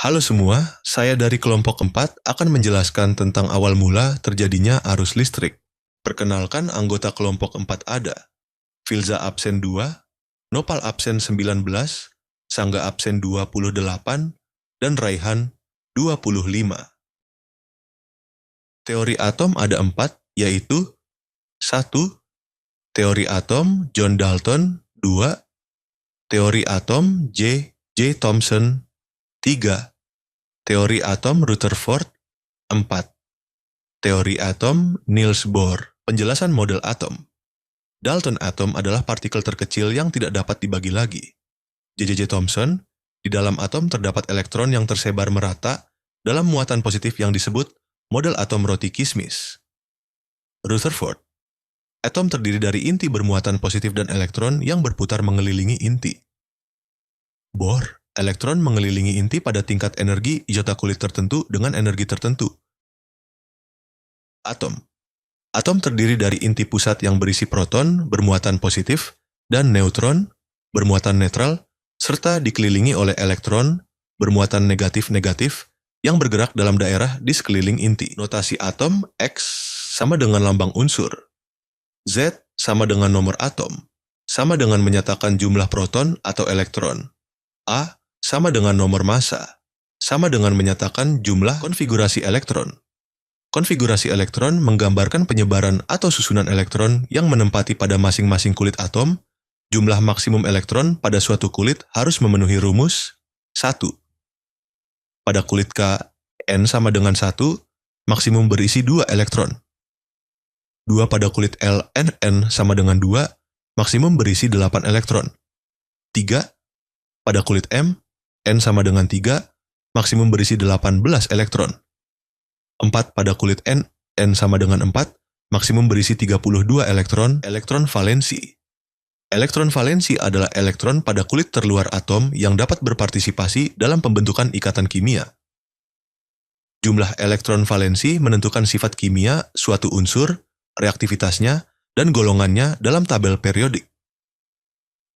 Halo semua, saya dari kelompok 4 akan menjelaskan tentang awal mula terjadinya arus listrik. Perkenalkan anggota kelompok 4 ada Filza absen 2, Nopal absen 19, Sangga absen 28, dan Raihan 25. Teori atom ada 4, yaitu 1. Teori atom John Dalton 2. Teori atom J. Thomson 3. Teori atom Rutherford 4. Teori atom Niels Bohr. Penjelasan model atom. Dalton atom adalah partikel terkecil yang tidak dapat dibagi lagi. J. Thomson, di dalam atom terdapat elektron yang tersebar merata dalam muatan positif yang disebut model atom roti kismis. Rutherford. Atom terdiri dari inti bermuatan positif dan elektron yang berputar mengelilingi inti. Bohr. Elektron mengelilingi inti pada tingkat energi iota kulit tertentu dengan energi tertentu. Atom. Atom terdiri dari inti pusat yang berisi proton bermuatan positif dan neutron bermuatan netral, serta dikelilingi oleh elektron bermuatan negatif-negatif yang bergerak dalam daerah di sekeliling inti. Notasi atom X sama dengan lambang unsur. Z sama dengan nomor atom, sama dengan menyatakan jumlah proton atau elektron. A sama dengan nomor massa, sama dengan menyatakan jumlah konfigurasi elektron. Konfigurasi elektron menggambarkan penyebaran atau susunan elektron yang menempati pada masing-masing kulit atom. Jumlah maksimum elektron pada suatu kulit harus memenuhi rumus 1. Pada kulit K, N sama dengan 1, maksimum berisi 2 elektron. 2 pada kulit L, N sama dengan 2, maksimum berisi 8 elektron. 3. Pada kulit M, N sama dengan 3, maksimum berisi 18 elektron. 4 pada kulit N sama dengan 4, maksimum berisi 32 elektron. Elektron valensi. Elektron valensi adalah elektron pada kulit terluar atom yang dapat berpartisipasi dalam pembentukan ikatan kimia. Jumlah elektron valensi menentukan sifat kimia suatu unsur, reaktivitasnya, dan golongannya dalam tabel periodik.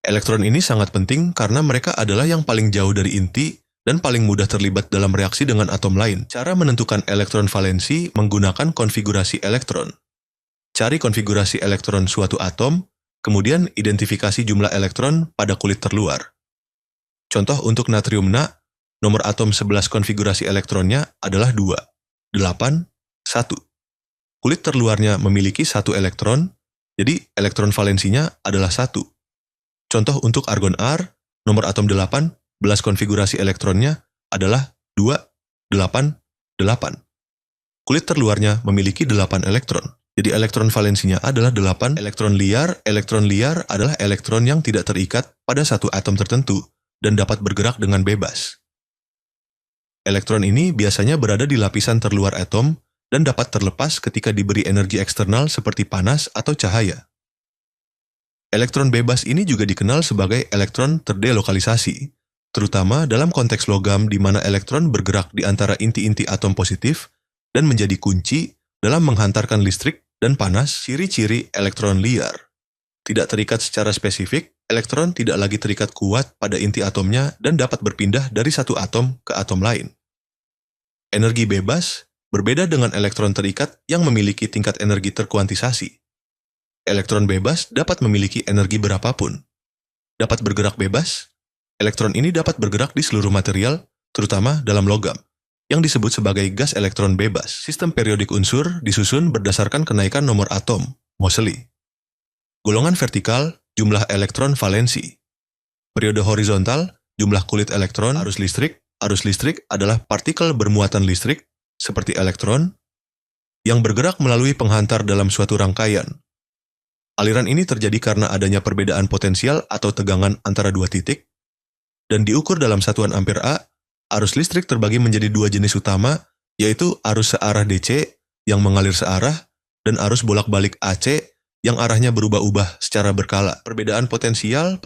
Elektron ini sangat penting karena mereka adalah yang paling jauh dari inti dan paling mudah terlibat dalam reaksi dengan atom lain. Cara menentukan elektron valensi menggunakan konfigurasi elektron. Cari konfigurasi elektron suatu atom, kemudian identifikasi jumlah elektron pada kulit terluar. Contoh untuk natrium Na, nomor atom 11 konfigurasi elektronnya adalah 2, 8, 1. Kulit terluarnya memiliki 1 elektron, jadi elektron valensinya adalah 1. Contoh untuk argon R, nomor atom 8, belas konfigurasi elektronnya adalah 2, 8, 8. Kulit terluarnya memiliki 8 elektron. Jadi elektron valensinya adalah 8. Elektron liar adalah elektron yang tidak terikat pada satu atom tertentu dan dapat bergerak dengan bebas. Elektron ini biasanya berada di lapisan terluar atom dan dapat terlepas ketika diberi energi eksternal seperti panas atau cahaya. Elektron bebas ini juga dikenal sebagai elektron terdelokalisasi, terutama dalam konteks logam di mana elektron bergerak di antara inti-inti atom positif dan menjadi kunci dalam menghantarkan listrik dan panas. Ciri-ciri elektron liar. Tidak terikat secara spesifik, elektron tidak lagi terikat kuat pada inti atomnya dan dapat berpindah dari satu atom ke atom lain. Energi bebas berbeda dengan elektron terikat yang memiliki tingkat energi terkuantisasi. Elektron bebas dapat memiliki energi berapapun. Dapat bergerak bebas. Elektron ini dapat bergerak di seluruh material, terutama dalam logam, yang disebut sebagai gas elektron bebas. Sistem periodik unsur disusun berdasarkan kenaikan nomor atom, Moseley. Golongan vertikal, jumlah elektron valensi. Periode horizontal, jumlah kulit elektron. Arus listrik. Arus listrik adalah partikel bermuatan listrik, seperti elektron, yang bergerak melalui penghantar dalam suatu rangkaian. Aliran ini terjadi karena adanya perbedaan potensial atau tegangan antara dua titik, dan diukur dalam satuan ampere A. Arus listrik terbagi menjadi 2 jenis utama, yaitu arus searah DC yang mengalir searah, dan arus bolak-balik AC yang arahnya berubah-ubah secara berkala. Perbedaan potensial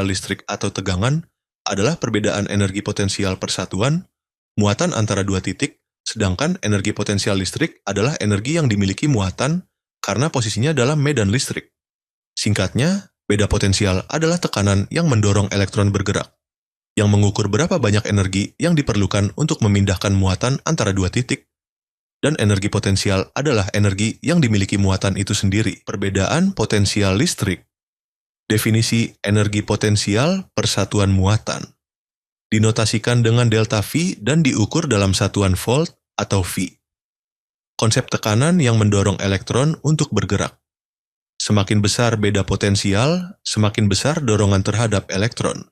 listrik atau tegangan adalah perbedaan energi potensial persatuan, muatan antara dua titik, sedangkan energi potensial listrik adalah energi yang dimiliki muatan karena posisinya dalam medan listrik. Singkatnya, beda potensial adalah tekanan yang mendorong elektron bergerak. yang mengukur berapa banyak energi yang diperlukan untuk memindahkan muatan antara dua titik. Dan energi potensial adalah energi yang dimiliki muatan itu sendiri. Perbedaan potensial listrik. Definisi energi potensial per satuan muatan. Dinotasikan dengan delta V dan diukur dalam satuan volt atau V. Konsep tekanan yang mendorong elektron untuk bergerak. Semakin besar beda potensial, semakin besar dorongan terhadap elektron.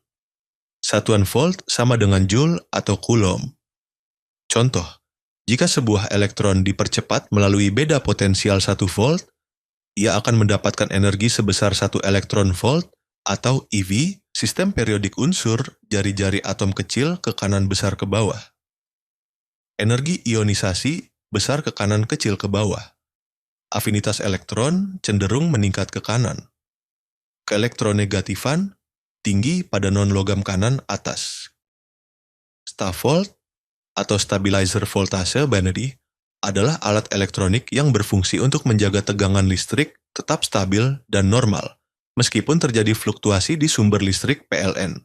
Satuan volt sama dengan joule atau coulomb. Contoh, jika sebuah elektron dipercepat melalui beda potensial 1 volt, ia akan mendapatkan energi sebesar 1 elektron volt atau eV, sistem periodik unsur jari-jari atom kecil ke kanan besar ke bawah. Energi ionisasi besar ke kanan kecil ke bawah. Afinitas elektron cenderung meningkat ke kanan. Keelektronegatifan tinggi pada non-logam kanan atas. Staff volt atau stabilizer voltase binary adalah alat elektronik yang berfungsi untuk menjaga tegangan listrik tetap stabil dan normal, meskipun terjadi fluktuasi di sumber listrik PLN.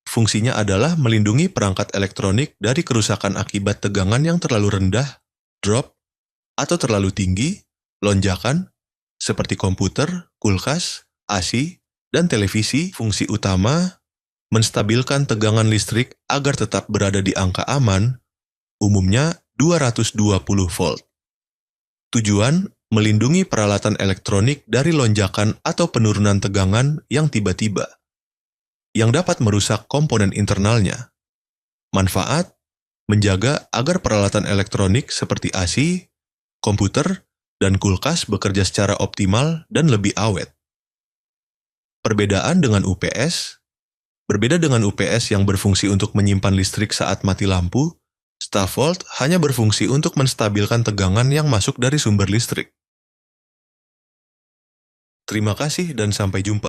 Fungsinya adalah melindungi perangkat elektronik dari kerusakan akibat tegangan yang terlalu rendah, drop, atau terlalu tinggi, lonjakan, seperti komputer, kulkas, AC, dan televisi. Fungsi utama menstabilkan tegangan listrik agar tetap berada di angka aman, umumnya 220 volt. Tujuan, melindungi peralatan elektronik dari lonjakan atau penurunan tegangan yang tiba-tiba, yang dapat merusak komponen internalnya. Manfaat, menjaga agar peralatan elektronik seperti AC, komputer, dan kulkas bekerja secara optimal dan lebih awet. Perbedaan dengan UPS. Berbeda dengan UPS yang berfungsi untuk menyimpan listrik saat mati lampu, staff volt hanya berfungsi untuk menstabilkan tegangan yang masuk dari sumber listrik. Terima kasih dan sampai jumpa.